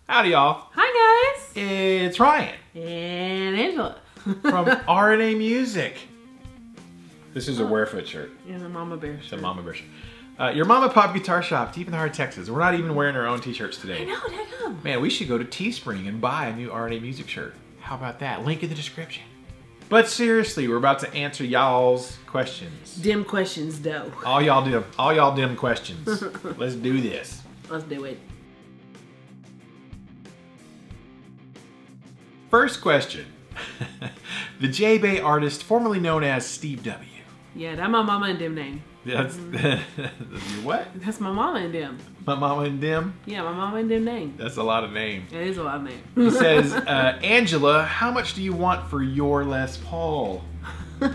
Howdy, y'all. Hi, guys. It's Ryan. And Angela. From RNA Music. This is a Werefoot shirt. Yeah, the Mama Bear shirt. It's a Mama Bear shirt. Your Mama Pop Guitar Shop, deep in the heart of Texas. We're not even wearing our own t-shirts today. I know, damn. Man, we should go to Teespring and buy a new RNA Music shirt. How about that? Link in the description. But seriously, we're about to answer y'all's questions. Dim questions, though. All y'all dim questions. Let's do this. Let's do it. First question. The J-Bay artist, formerly known as Steve W. Yeah, that's my mama and dim name. That's what? That's my mama and dim. My mama and dim? Yeah, my mama and dim name. That's a lot of name. It is a lot of name. He says, Angela, how much do you want for your Les Paul? Is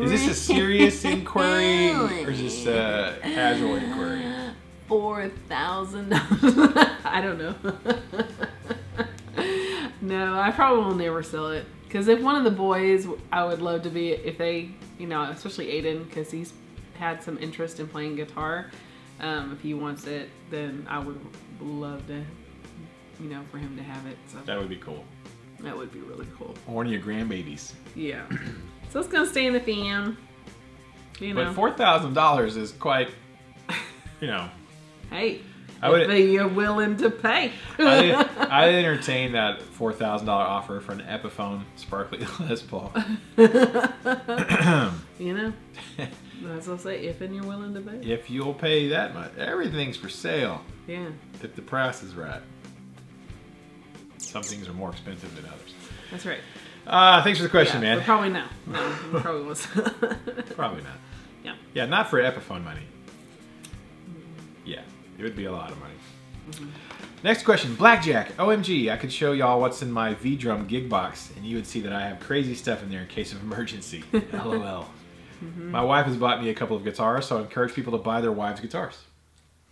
this a serious inquiry or is this a casual inquiry? $4,000. I don't know. No, I probably will never sell it. Because if one of the boys, I would love to be, if they, you know, especially Aiden, because he's had some interest in playing guitar. If he wants it, then I would love to, you know, for him to have it. So that would be cool. That would be really cool. Or one of your grandbabies. Yeah. So it's going to stay in the theme. You know. But $4,000 is quite, you know. Hey. If you're willing to pay. I'd entertain that $4,000 offer for an Epiphone Sparkly Les Paul. You know, that's what I'll say. If and you're willing to pay. If you'll pay that much, everything's for sale. Yeah. If the price is right. Some things are more expensive than others. That's right. Thanks for the question, man. But probably no. No, probably was. Probably not. Yeah. Yeah, not for Epiphone money. Yeah. It would be a lot of money. Next question. Blackjack. OMG, I could show y'all what's in my V-Drum gig box, and you would see that I have crazy stuff in there in case of emergency. LOL. My wife has bought me a couple of guitars, so I encourage people to buy their wives' guitars.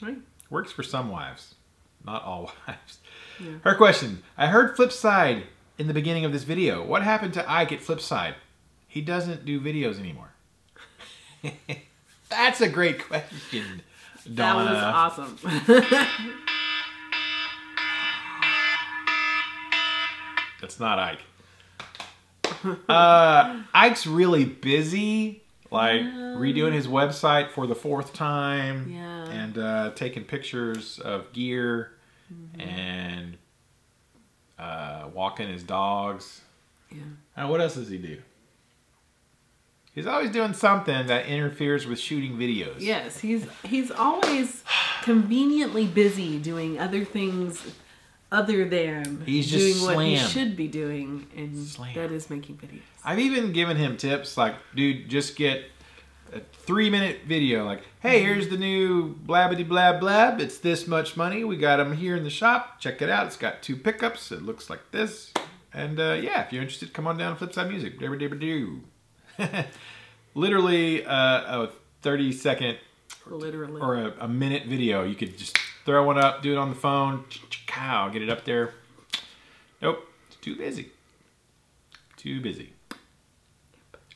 Right. Works for some wives. Not all wives. Yeah. Her question. I heard Flipside in the beginning of this video. What happened to Ike at Flipside? He doesn't do videos anymore. That's a great question. Donna. That was awesome. That's not Ike. Ike's really busy, like redoing his website for the 4th time, and taking pictures of gear, and walking his dogs. Yeah. What else does he do? He's always doing something that interferes with shooting videos. Yes, he's always conveniently busy doing other things other than doing what he should be doing, and that is making videos. I've even given him tips like, dude, just get a 3-minute video. Like, hey, here's the new blabbity blab blab. It's this much money. We got them here in the shop. Check it out. It's got 2 pickups. It looks like this. And yeah, if you're interested, come on down to Flipside Music. Dibber-dibber-doo. Literally a 30-second or a minute video. You could just throw one up, do it on the phone, get it up there. Nope, it's too busy. Too busy.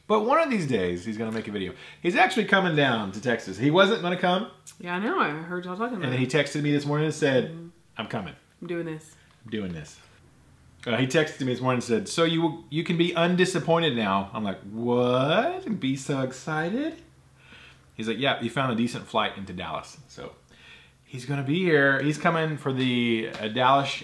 But one of these days, he's going to make a video. He's actually coming down to Texas. He wasn't going to come. Yeah, I know. I heard y'all talking about it. And then he texted me this morning and said, I'm coming. I'm doing this. I'm doing this. He texted me this morning and said, so you can be undisappointed now. I'm like, what? And be so excited? He's like, yeah, you found a decent flight into Dallas. So he's going to be here. He's coming for the Dallas?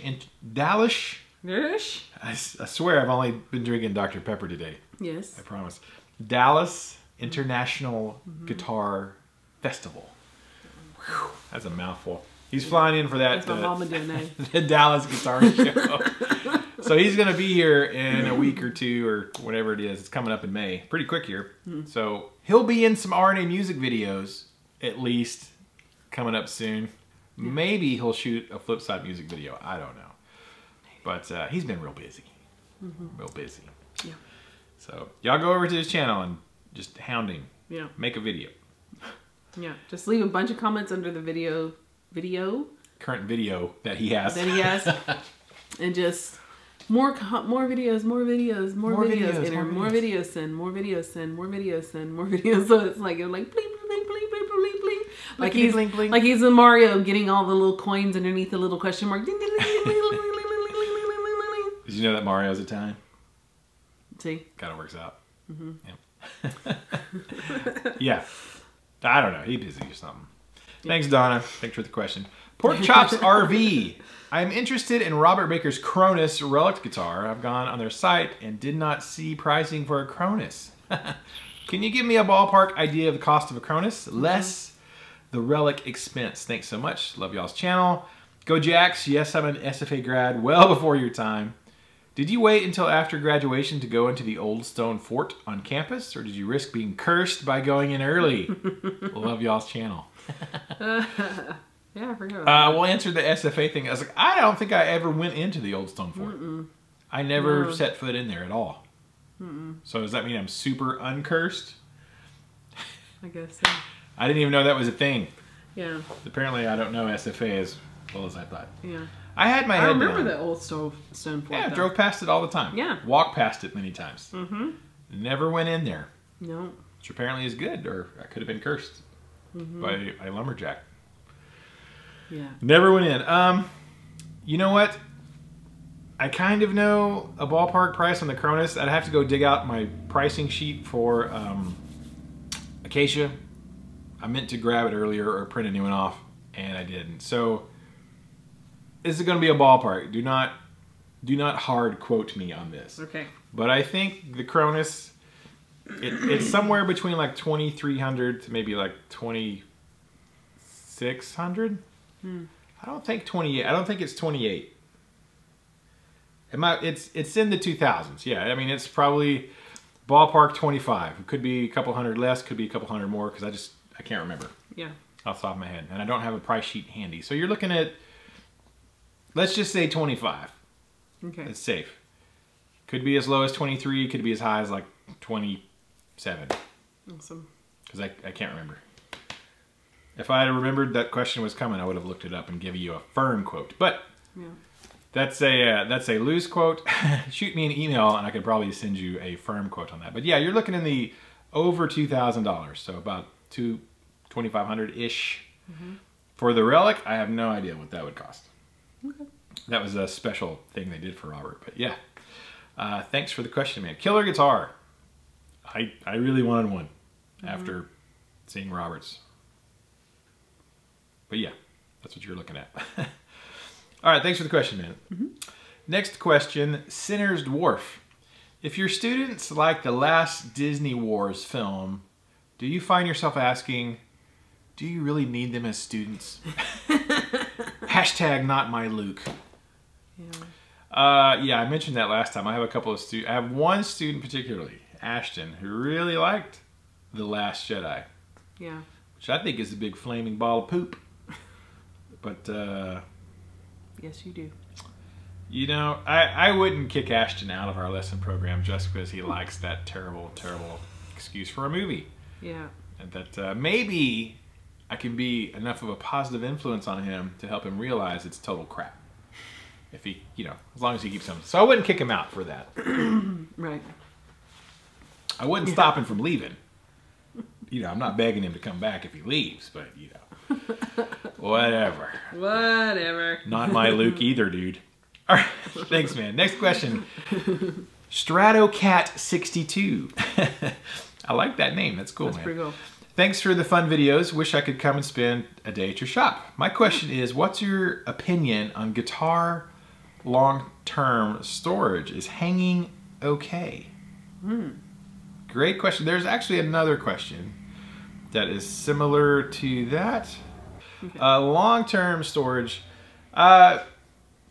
I swear I've only been drinking Dr. Pepper today. Yes. I promise. Dallas International Guitar Festival. Whew, that's a mouthful. He's flying in for that. That's my mama doing that. The Dallas Guitar Show. So he's going to be here in a week or 2 or whatever it is. It's coming up in May. Pretty quick here. So he'll be in some RNA music videos, at least, coming up soon. Maybe he'll shoot a Flipside music video. I don't know. But he's been real busy. Real busy. Yeah. So y'all go over to his channel and just hound him. Yeah. Make a video. Yeah. Just leave a bunch of comments under the video. Current video that he has. And just more videos, more videos, more videos, enter more videos, send more videos, send more videos, send more videos. So it's like bling, bling, bling, bling, bling, bling, bling. Like Blinkety he's blink, blink. like he's in Mario getting all the little coins underneath the little question mark. Did you know that Mario's Italian? See? Kind of works out. Yeah. Yeah. I don't know. He's busy or something. Thanks, Donna. Thanks for the question. Pork Chops RV. I'm interested in Robert Baker's Cronus Relic guitar. I've gone on their site and did not see pricing for a Cronus. Can you give me a ballpark idea of the cost of a Cronus? Less the Relic expense. Thanks so much. Love y'all's channel. Go Jacks. Yes, I'm an SFA grad well before your time. Did you wait until after graduation to go into the old stone fort on campus, or did you risk being cursed by going in early? Love y'all's channel. Yeah, I forgot. We'll answer the SFA thing. I was like, I don't think I ever went into the old stone fort. I never set foot in there at all. So does that mean I'm super uncursed? I guess so. I didn't even know that was a thing. Yeah. Apparently I don't know SFA as well as I thought. Yeah. I had my head down. I remember the old stone fort. Yeah, though. drove past it all the time. Yeah. Walked past it many times. Never went in there. No. Which apparently is good, or I could have been cursed by a lumberjack. Yeah. Never went in. You know what? I kind of know a ballpark price on the Cronus. I'd have to go dig out my pricing sheet for Acacia. I meant to grab it earlier or print a new one off, and I didn't. So this is going to be a ballpark. Do not hard quote me on this. Okay. But I think the Cronus, it's somewhere between like 2,300 to maybe like 2,600. I don't think 28. I don't think it's 28. It's in the 2000s. Yeah, I mean it's probably ballpark 25. It could be a couple hundred less, could be a couple hundred more, because I can't remember. Yeah. Off the top of my head, and I don't have a price sheet handy. So you're looking at, let's just say 25. Okay. It's safe. Could be as low as 23. Could be as high as like 27. Awesome. Because I can't remember. If I had remembered that question was coming, I would have looked it up and given you a firm quote. But yeah. That's a loose quote. Shoot me an email and I could probably send you a firm quote on that. But yeah, you're looking in the over $2,000, so about $2,500-ish. For the Relic, I have no idea what that would cost. Okay. That was a special thing they did for Robert. But yeah, thanks for the question, man. Killer guitar. I really wanted one after seeing Robert's. But yeah, that's what you're looking at. All right, thanks for the question, man. Next question, Sinner's Dwarf. If your students like the last Disney Wars film, do you find yourself asking, do you really need them as students? Hashtag notmyluke. Yeah, I mentioned that last time. I have a couple of students. I have one student particularly, Ashton, who really liked The Last Jedi. Yeah. Which I think is a big flaming ball of poop. But, yes, you do. you know, I wouldn't kick Ashton out of our lesson program just because he likes that terrible, terrible excuse for a movie. Yeah. And that maybe I can be enough of a positive influence on him to help him realize it's total crap. If he, you know, as long as he keeps him. So I wouldn't kick him out for that. Right. I wouldn't stop him from leaving. You know, I'm not begging him to come back if he leaves, but, you know, whatever. Whatever. Not my Luke either, dude. All right, thanks, man. Next question. StratoCat62. I like that name. That's cool, man. That's pretty cool. Thanks for the fun videos. Wish I could come and spend a day at your shop. My question is, what's your opinion on guitar long-term storage? Is hanging okay? Great question. There's actually another question that is similar to that. Okay. Long-term storage,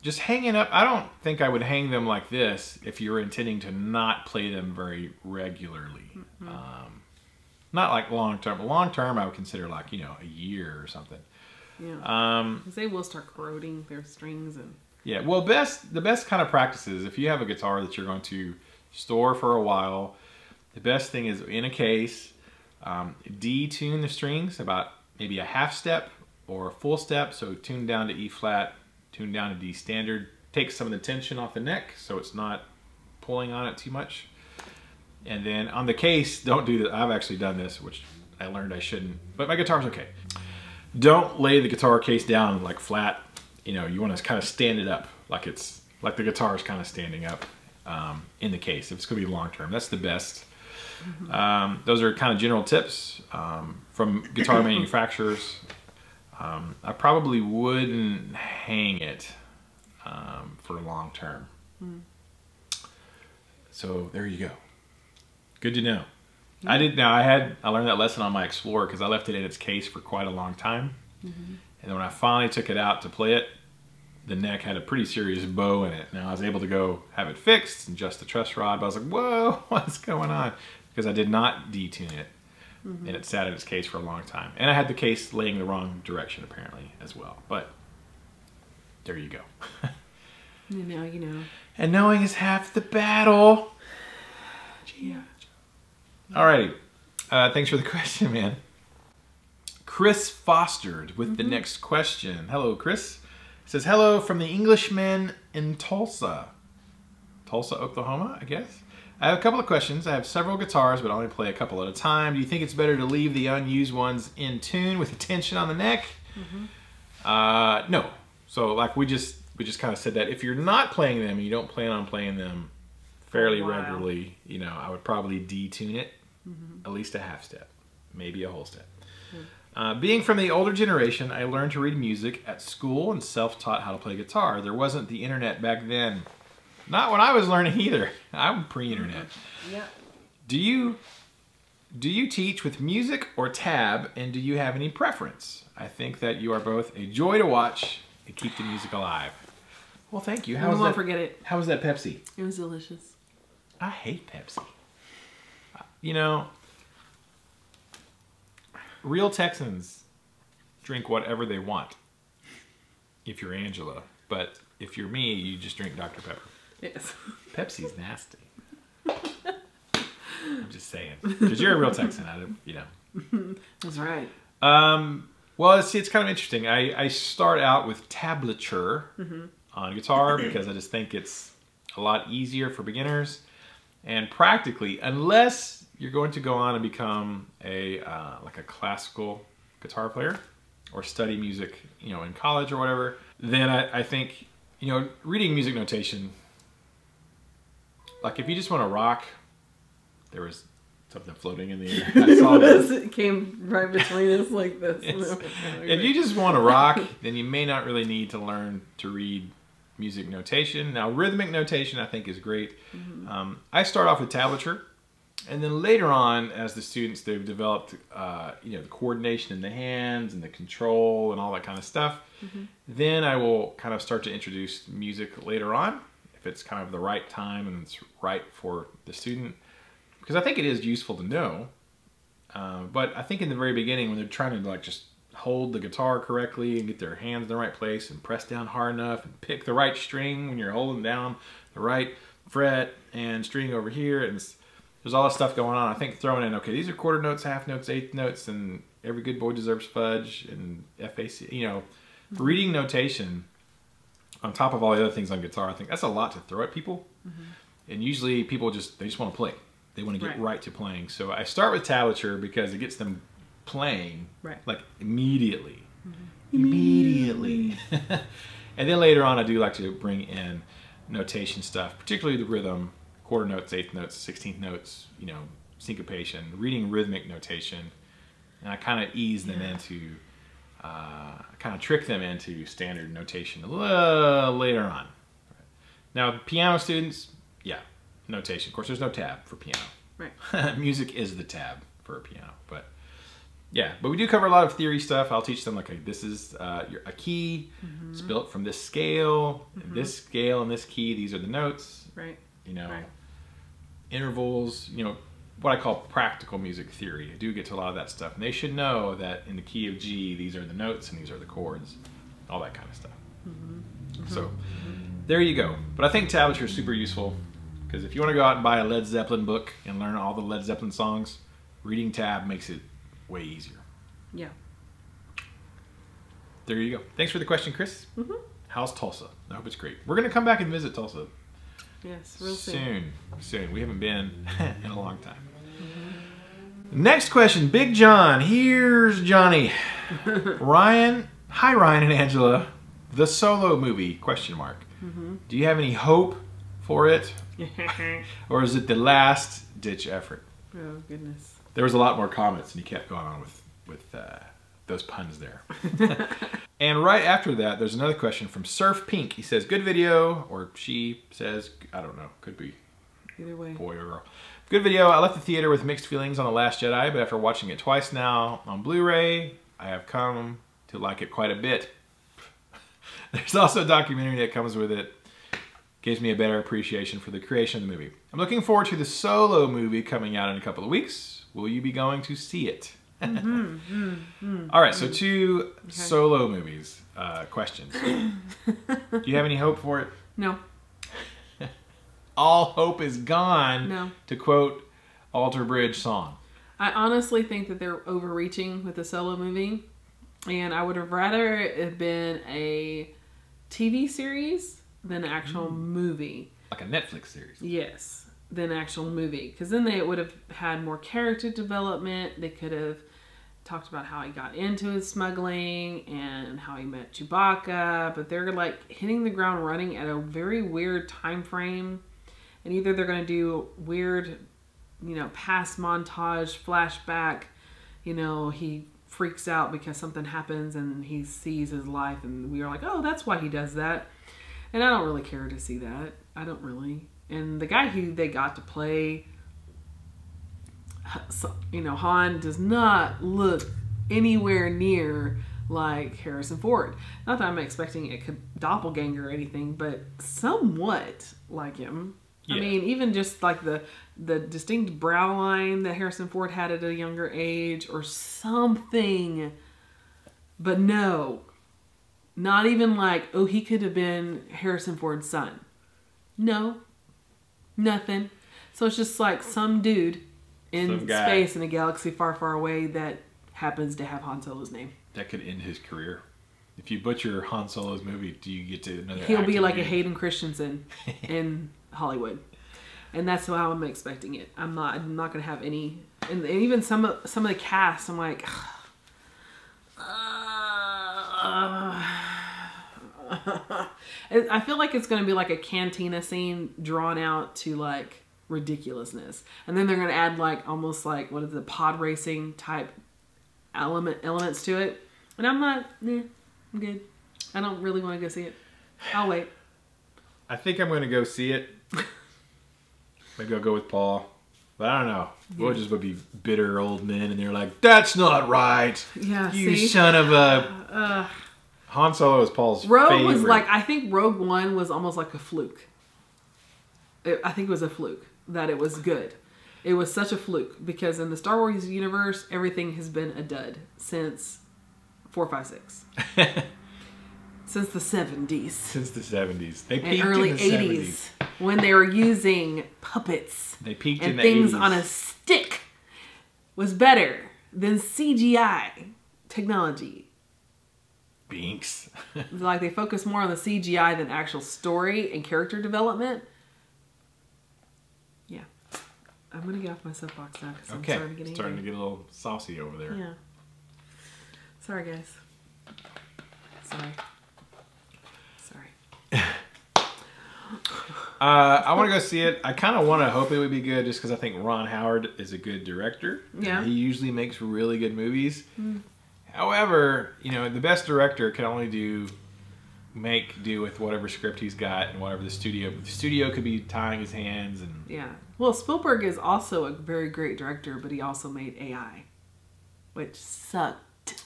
just hanging up. I don't think I would hang them like this if you were intending to not play them very regularly. Not like long-term. Long-term, I would consider like, you know, a year or something. Yeah. Because they will start corroding their strings and. Yeah. Well, the best kind of practices, if you have a guitar that you're going to store for a while, the best thing is in a case, detune the strings about maybe a half step or a full step. So tune down to E flat, tune down to D standard. Take some of the tension off the neck so it's not pulling on it too much. And then on the case, don't do that. I've actually done this, which I learned I shouldn't, but my guitar's okay. don't lay the guitar case down like flat. You know, you want to kind of stand it up like it's like the guitar is kind of standing up in the case. If it's going to be long term, that's the best. Those are kind of general tips from guitar manufacturers. I probably wouldn't hang it for long term. So there you go. Good to know. I learned that lesson on my Explorer because I left it in its case for quite a long time. And then when I finally took it out to play it, the neck had a pretty serious bow in it. Now I was able to go have it fixed and adjust the truss rod, but I was like, whoa, what's going on? Because I did not detune it. And it sat in its case for a long time. And I had the case laying the wrong direction apparently as well. But there you go. And now you know. And knowing is half the battle. Yeah. Alrighty. Thanks for the question, man. Chris Fostered with the next question. Hello, Chris. It says, hello from the Englishman in Tulsa. Tulsa, Oklahoma, I guess. I have a couple of questions. I have several guitars, but I only play a couple at a time. Do you think it's better to leave the unused ones in tune with the tension on the neck? No. So like we just kind of said that if you're not playing them and you don't plan on playing them fairly regularly, you know, I would probably detune it at least a half step, maybe a whole step. Being from the older generation, I learned to read music at school and self-taught how to play guitar. There wasn't the internet back then. Not when I was learning either. I'm pre-internet. Yeah. Do you teach with music or tab, and do you have any preference? I think that you are both a joy to watch and keep the music alive. Well, thank you. I won't forget it. How was that Pepsi? It was delicious. I hate Pepsi. You know, real Texans drink whatever they want. If you're Angela, but if you're me, you just drink Dr. Pepper. Yes. Pepsi's nasty. I'm just saying, because you're a real Texan, you know. That's right. Well, see, it's kind of interesting. I start out with tablature on guitar because I just think it's a lot easier for beginners, and practically, unless you're going to go on and become like a classical guitar player or study music, you know, in college or whatever, then I think, you know, reading music notation. Like if you just want to rock, there was something floating in the air. I saw this. It came right between us like this. If you just want to rock, then you may not really need to learn to read music notation. Now, rhythmic notation I think is great. I start off with tablature, and then later on, as the students, they've developed, you know, the coordination in the hands and the control and all that kind of stuff. Then I will kind of start to introduce music later on, if it's kind of the right time and it's right for the student, because I think it is useful to know. But I think in the very beginning, when they're trying to like just hold the guitar correctly and get their hands in the right place and press down hard enough and pick the right string when you're holding down the right fret and string over here, and there's all this stuff going on. I think throwing in, okay, these are quarter notes, half notes, eighth notes, and every good boy deserves fudge and FAC, you know, reading notation on top of all the other things on guitar, I think that's a lot to throw at people. And usually people they just want to play. They want to get right to playing. So I start with tablature because it gets them playing like immediately. Immediately. And then later on I do like to bring in notation stuff, particularly the rhythm, quarter notes, eighth notes, 16th notes, you know, syncopation, reading rhythmic notation. And I kind of ease them into kind of trick them into standard notation a little later on. Now, piano students, yeah, notation. Of course, there's no tab for piano. Right. Music is the tab for a piano, but yeah. But we do cover a lot of theory stuff. I'll teach them like, this is a key. It's built from this scale, and this scale and this key. These are the notes. Right. You know, intervals. You know, what I call practical music theory. I do get to a lot of that stuff. And they should know that in the key of G, these are the notes and these are the chords, all that kind of stuff. So there you go. But I think tablature is super useful, because if you want to go out and buy a Led Zeppelin book and learn all the Led Zeppelin songs, reading tab makes it way easier. Yeah. There you go. Thanks for the question, Chris. How's Tulsa? I hope it's great. We're going to come back and visit Tulsa. Yes, real soon. Soon. We haven't been in a long time. Next question, Big John. Here's Johnny. Ryan, hi Ryan and Angela. The Solo movie, question mark. Do you have any hope for it? Or is it the last ditch effort? Oh, goodness. There was a lot more comments and he kept going on with those puns there. And right after that, there's another question from Surf Pink. He says, good video, or she says, I don't know, could be Either way. Boy or girl. Good video. I left the theater with mixed feelings on The Last Jedi, but after watching it twice now on Blu-ray, I have come to like it quite a bit. There's also a documentary that comes with it. Gives me a better appreciation for the creation of the movie. I'm looking forward to the Solo movie coming out in a couple of weeks. Will you be going to see it? All right, so two Solo movies. Questions. Do you have any hope for it? No. All hope is gone, No. to quote Alter Bridge song. I honestly think that they're overreaching with the Solo movie. And I would have rather it have been a TV series than an actual movie. Like a Netflix series. Yes, than an actual movie. Because then they would have had more character development. They could have talked about how he got into his smuggling and how he met Chewbacca. But they're like hitting the ground running at a very weird time frame. And either they're going to do weird, you know, past montage, flashback, you know, he freaks out because something happens and he sees his life and we are like, oh, that's why he does that. And I don't really care to see that. I don't really. And the guy who they got to play, you know, Han does not look anywhere near like Harrison Ford. Not that I'm expecting a doppelganger or anything, but somewhat like him. Yeah. I mean, even just like the distinct brow line that Harrison Ford had at a younger age or something. But no, not even like, oh, he could have been Harrison Ford's son. No, nothing. So it's just like some dude in space in a galaxy far, far away that happens to have Han Solo's name. That could end his career. If you butcher Han Solo's movie, do you get to another He'll be like a Hayden Christensen in Hollywood. And that's how I'm expecting it. I'm not going to have any, and even some of the cast, I'm like, I feel like it's going to be like a cantina scene drawn out to like ridiculousness. And then they're going to add like almost like, what is it, pod racing type elements to it. And I'm not, I'm good. I don't really want to go see it. I'll wait. I think I'm going to go see it. Maybe I'll go with Paul. But I don't know. Yeah. We'll just be bitter old men and they're like, that's not right. Yeah, you see? son of a... Han Solo is Paul's Rogue favorite. was like, I think Rogue One was almost like a fluke. I think it was a fluke that it was good. It was such a fluke because in the Star Wars universe, everything has been a dud since 4, 5, 6. Since the 70s. Since the 70s. They peaked and early in the 80s 70s. when they were using puppets. They peaked and in the things 80s. on a stick was better than CGI technology. Binks. Like they focus more on the CGI than actual story and character development. Yeah. I'm going to get off my soapbox now because I'm starting to get angry. Starting to get a little saucy over there. Yeah. Sorry, guys. Sorry. I want to go see it. I kind of want to hope it would be good just because I think Ron Howard is a good director. Yeah. He usually makes really good movies. However, you know, the best director can only do with whatever script he's got and whatever the studio could be tying his hands. And yeah. Well, Spielberg is also a very great director, but he also made AI, which sucked.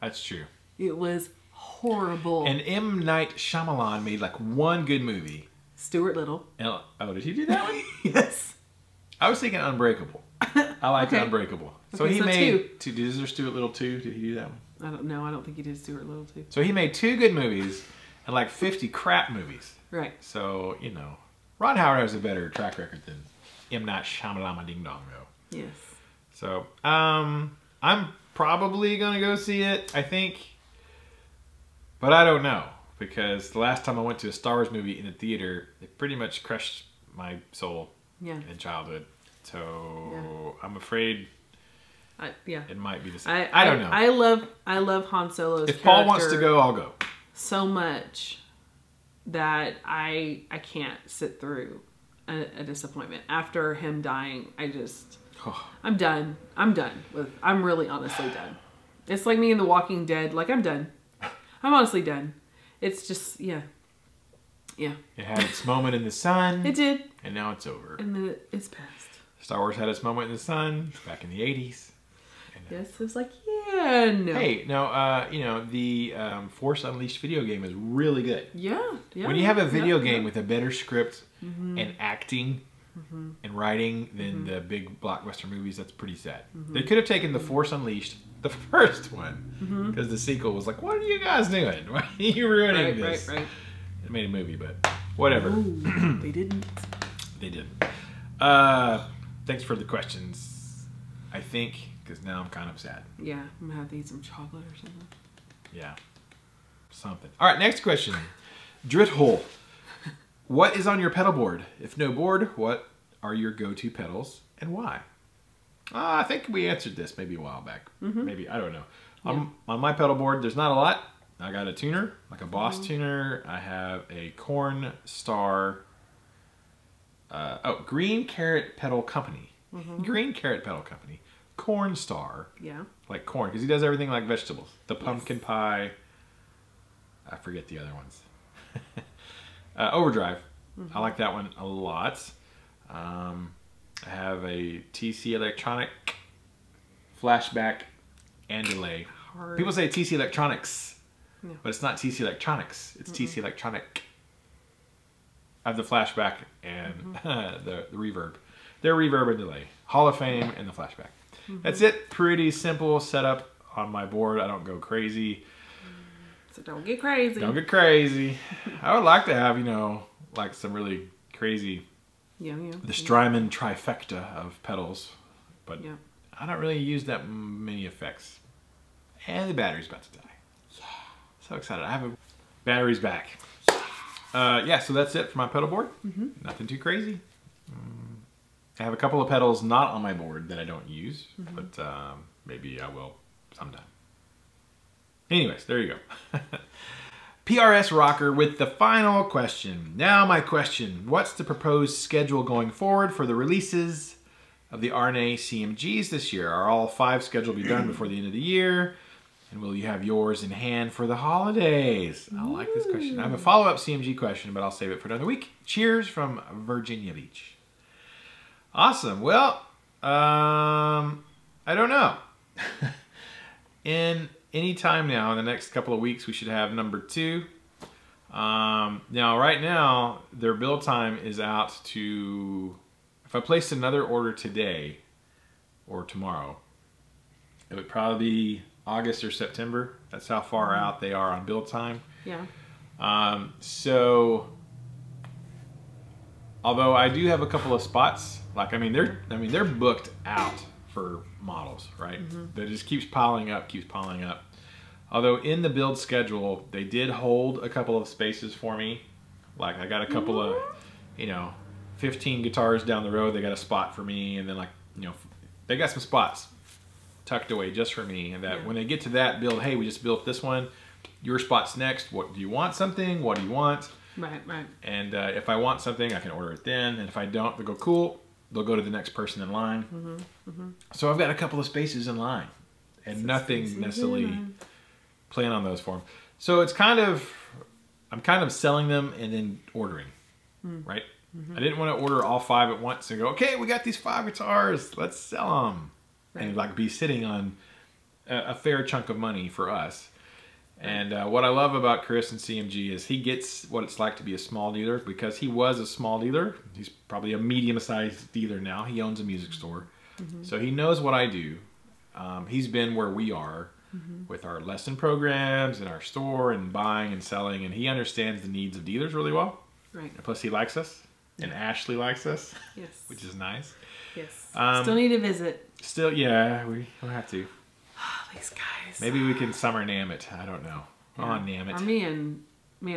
That's true. It was horrible. And M. Night Shyamalan made like one good movie. Stuart Little. Oh, did he do that one? Yes. I was thinking Unbreakable. I liked Unbreakable. So Okay, he so made two. Is there Stuart Little 2? Did he do that one? I don't know. I don't think he did Stuart Little too. So he made 2 good movies and like 50 crap movies. Right. So, you know, Ron Howard has a better track record than M. Night Shyamalan Ding Dong, though. Yes. So, I'm probably going to go see it, I think. But I don't know. Because the last time I went to a Star Wars movie in the theater, it pretty much crushed my soul in childhood. So, I'm afraid Yeah. It might be the same. I don't know. I love Han Solo's If Paul wants to go, I'll go. So much that I can't sit through a disappointment. After him dying, I'm done. I'm really honestly done. It's like me in The Walking Dead. Like, I'm done. I'm honestly done. It's just, yeah. Yeah. It had its moment in the sun. It did. And now it's over. And then it's past. Star Wars had its moment in the sun back in the 80s. Yes, it's like, yeah, no. Hey, no, you know, the Force Unleashed video game is really good. Yeah, yeah. When you have a video game with a better script and acting and writing than the big blockbuster movies, that's pretty sad. They could have taken the Force Unleashed, the first one, because the sequel was like, what are you guys doing? Why are you ruining this? Right. It made a movie, but whatever. Ooh, they didn't. They didn't. Thanks for the questions, I think. Because now I'm kind of sad. Yeah, I'm going to have to eat some chocolate or something. Yeah. Something. All right, next question. Drithole. What is on your pedal board? If no board, what are your go-to pedals and why? I think we answered this maybe a while back. Maybe, I don't know. Yeah. On my pedal board, there's not a lot. I got a tuner, like a Boss tuner. I have a Corn Star. Green Carrot Pedal Company. Green Carrot Pedal Company. Corn Star. Yeah. Like corn, because he does everything like vegetables. The pumpkin pie. I forget the other ones. Overdrive. I like that one a lot. I have a TC Electronic flashback and delay. People say TC Electronics, but it's not TC Electronics. It's TC Electronic. I have the flashback and the reverb. Their reverb and delay. Hall of Fame and the flashback. That's it. Pretty simple setup on my board. I don't go crazy. So don't get crazy. Don't get crazy. I would like to have, you know, like some really crazy, the Strymon trifecta of pedals. But I don't really use that many effects. And the battery's about to die. Yeah. So excited. I have a battery's back. Yeah, so that's it for my pedal board. Nothing too crazy. I have a couple of pedals not on my board that I don't use, but maybe I will sometime. Anyways, there you go. PRS Rocker with the final question. Now my question, what's the proposed schedule going forward for the releases of the RNA CMGs this year? Are all 5 scheduled to be done before the end of the year? And will you have yours in hand for the holidays? I like this question. I have a follow-up CMG question, but I'll save it for another week. Cheers from Virginia Beach. Awesome. Well, I don't know. In any time now, in the next couple of weeks, we should have number 2. Now, right now, their build time is out to... If I placed another order today or tomorrow, it would probably be August or September. That's how far out they are on build time. Yeah. So, although I do have a couple of spots, like they're booked out for models, right? That just keeps piling up, Although in the build schedule, they did hold a couple of spaces for me. Like I got a couple of, 15 guitars down the road, they got a spot for me, and then they got some spots tucked away just for me, and that when they get to that build, hey, we just built this one, your spot's next. What do you want? Something? What do you want? Right. And if I want something, I can order it then, and if I don't, they go, cool, they'll go to the next person in line. So I've got a couple of spaces in line, and nothing necessarily plan on those for them. So it's I'm kind of selling them and then ordering, right? I didn't want to order all 5 at once and go, okay, we got these 5 guitars, let's sell them. And be sitting on a fair chunk of money for us. And what I love about Chris and CMG is he gets what it's like to be a small dealer, because he was a small dealer. He's probably a medium-sized dealer now. He owns a music store. So he knows what I do. He's been where we are with our lesson programs and our store and buying and selling, and he understands the needs of dealers really well. Right. And plus he likes us, and Ashley likes us, which is nice. Yes. Still need to visit. Still, yeah, we'll have to. Oh, these guys. Maybe we can summer nam it. I don't know. Yeah. Oh, nam it. Or me and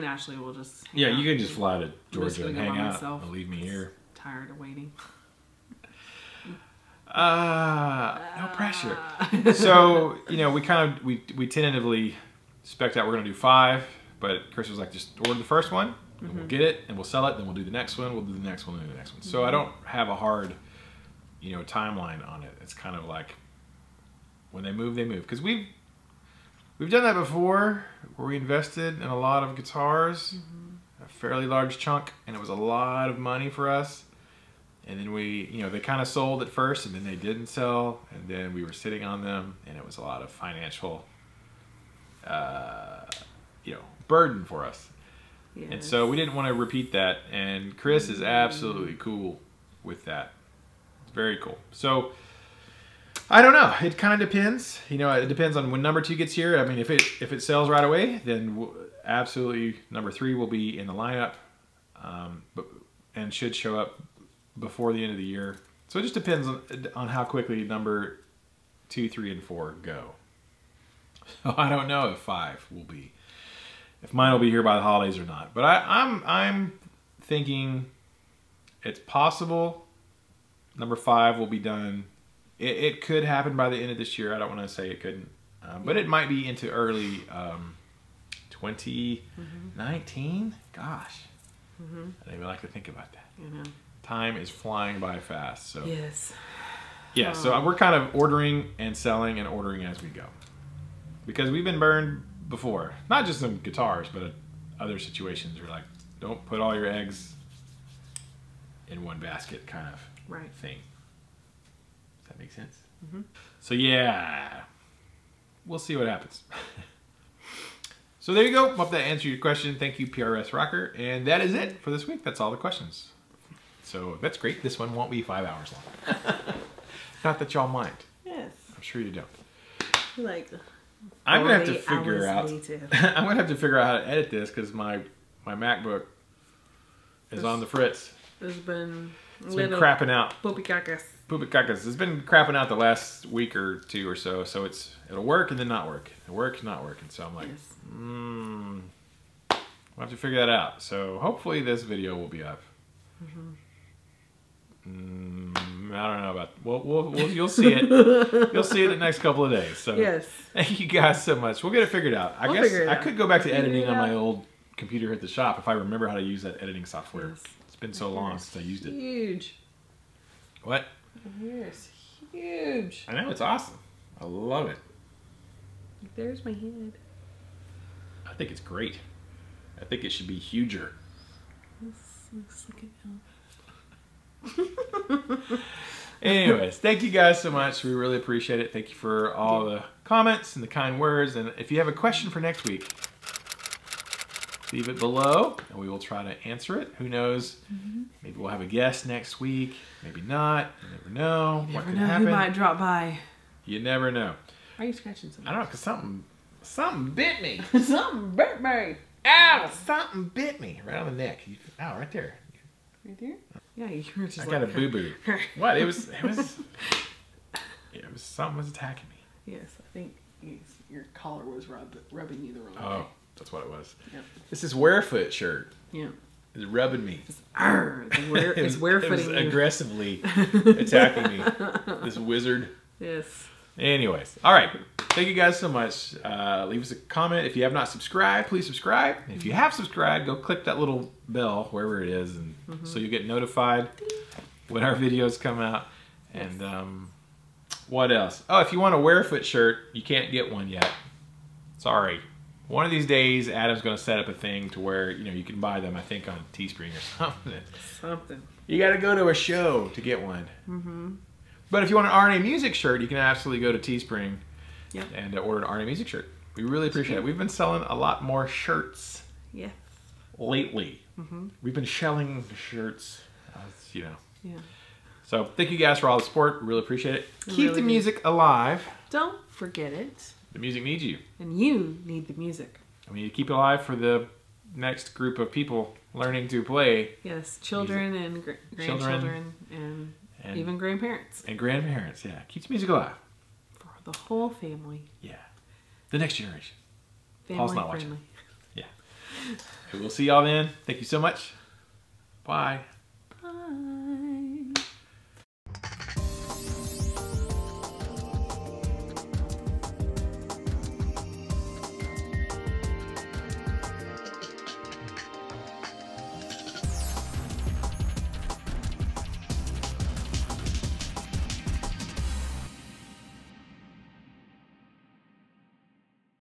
Ashley will just. Yeah, you can just fly to Georgia and hang out and leave me here. Tired of waiting. No pressure. So, you know, we tentatively spec'd out we're going to do 5, but Chris was like, just order the first one, and we'll get it, and we'll sell it, then we'll do the next one, we'll do the next one, and do the next one. So I don't have a hard, you know, timeline on it. It's kind of like, when they move, they move. Because we've done that before, where we invested in a lot of guitars, a fairly large chunk, and it was a lot of money for us. And then we, you know, they kind of sold at first, and then they didn't sell, and then we were sitting on them, and it was a lot of financial, you know, burden for us. Yes. And so we didn't want to repeat that, and Chris is absolutely cool with that. It's very cool. So, I don't know. It kind of depends. You know, it depends on when number 2 gets here. I mean, if it sells right away, then absolutely number 3 will be in the lineup, and should show up before the end of the year. So it just depends on how quickly number 2, 3, and 4 go. So I don't know if 5 will be, if mine will be here by the holidays or not. But I'm thinking it's possible number 5 will be done. It could happen by the end of this year. I don't want to say it couldn't, but it might be into early 2019. Gosh, I don't even like to think about that. You know. Time is flying by fast. So yes. Yeah, so we're kind of ordering and selling and ordering as we go. Because we've been burned before. Not just in guitars, but other situations where, like, don't put all your eggs in one basket kind of thing. Does that make sense? So yeah, we'll see what happens. So there you go. Hope that answered your question. Thank you, PRS Rocker. And that is it for this week. That's all the questions. So that's great. This one won't be 5 hours long. Not that y'all mind. Yes. I'm sure you don't. Like, I'm gonna have to figure out. I'm gonna have to figure out how to edit this because my MacBook is on the fritz. It's been crapping out. Poopy cacas. Poopy cacas. It's been crapping out the last week or 2 or so. So it'll work and then not work. It'll work, not work. And so I'm like, we'll have to figure that out. So hopefully this video will be up. I don't know about. You'll see it. You'll see it the next couple of days. So yes. Thank you guys so much. We'll get it figured out. I guess I could go back to editing on my old computer at the shop if I remember how to use that editing software. Yes. It's been so long since I used it. Huge. What? It's huge. I know, it's awesome. I love it. There's my head. I think it's great. I think it should be huger. This looks like an elf. Anyways, thank you guys so much. We really appreciate it. Thank you for all the comments and the kind words. And if you have a question for next week, leave it below and we will try to answer it. Who knows? Maybe we'll have a guest next week. Maybe not. You never know. You never know who might drop by. You never know. Why are you scratching something? I don't know, because something bit me. Something bit me. Ow! Something bit me right on the neck. Ow, right there. Right there? Yeah, you were just I got a boo-boo. What? It was something was attacking me. Yes, I think your collar was rubbing you the wrong way. Oh, that's what it was. Yep. This is Werefoot shirt. Yeah. It's rubbing me. It's warefooting you. It was aggressively attacking me. This wizard. Yes. Anyways, all right. Thank you guys so much. Leave us a comment. If you have not subscribed, please subscribe. And if you have subscribed, go click that little bell wherever it is, and so you get notified when our videos come out. And what else? Oh, if you want a Werefoot shirt, you can't get one yet. Sorry. One of these days, Adam's going to set up a thing to where you can buy them. I think on Teespring or something. You got to go to a show to get one. But if you want an RNA Music shirt, you can absolutely go to Teespring and order an RNA Music shirt. We really appreciate it. We've been selling a lot more shirts lately. We've been shelling the shirts, So thank you guys for all the support. We really appreciate it. Keep the music alive. Don't forget it. The music needs you. And you need the music. And we need to keep it alive for the next group of people learning to play. Yes, children and grandchildren and even grandparents. And grandparents, yeah. Keeps music alive. For the whole family. Yeah. The next generation. Family Paul's not watching. Yeah. We'll see y'all then. Thank you so much. Bye. Bye.